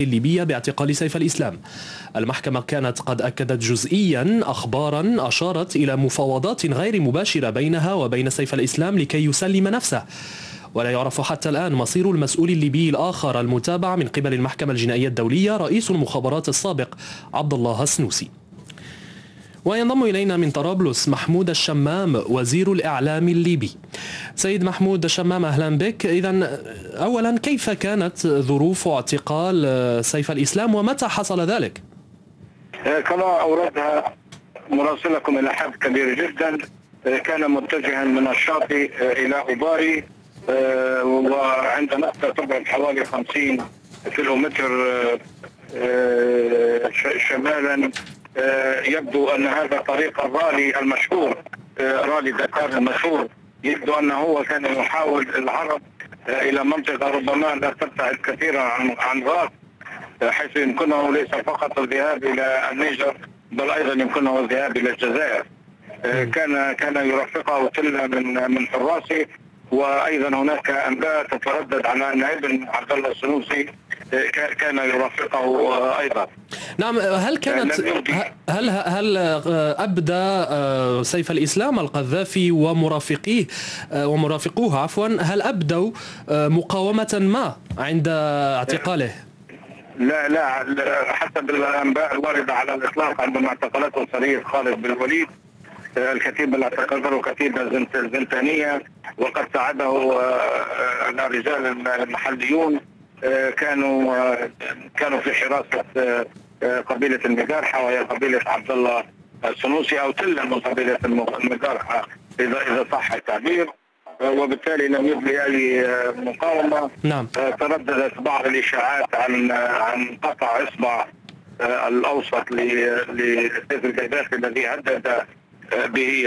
الليبية باعتقال سيف الإسلام. المحكمة كانت قد أكدت جزئيا أخبارا أشارت إلى مفاوضات غير مباشرة بينها وبين سيف الإسلام لكي يسلم نفسه، ولا يعرف حتى الآن مصير المسؤول الليبي الآخر المتابع من قبل المحكمة الجنائية الدولية رئيس المخابرات السابق عبد الله السنوسي. وينضم إلينا من طرابلس محمود الشمام وزير الإعلام الليبي. سيد محمود الشمام، أهلا بك. إذن أولا، كيف كانت ظروف اعتقال سيف الإسلام ومتى حصل ذلك؟ كما أوردها مراسلكم إلى حد كبير جدا، كان متجها من الشاطئ إلى أباري، وعند نقطة تبعد حوالي 50 كيلومتر شمالا. يبدو أن هذا طريق الرالي المشهور، رالي دكار المشهور، يبدو أنه هو كان يحاول العرض إلى منطقة ربما لا تبتعد كثيرا عن راس، حيث يمكنه ليس فقط الذهاب إلى النيجر بل أيضا يمكنه الذهاب إلى الجزائر. كان يرافقه تلة من حراسه، وأيضا هناك أنباء تتردد على أن ابن عبد الله السنوسي كان يرافقه أيضا. نعم، هل أبدى سيف الإسلام القذافي ومرافقوه هل أبدوا مقاومة ما عند اعتقاله؟ لا، حسب الأنباء الواردة على الإطلاق عندما اعتقلته سرية خالد بن الوليد، الكتيبة اللي اعتقلته كتيبة زنتانية، وقد ساعده الرجال المحليون كانوا في حراسة قبيلة المقارحة، وهي قبيلة عبد الله السنوسي أو تلة من قبيلة المقارحة إذا صح التعبير، وبالتالي لم يبدي أي مقاومة. نعم. ترددت بعض الإشاعات عن قطع إصبع الأوسط لسيف القذافي الذي هدد به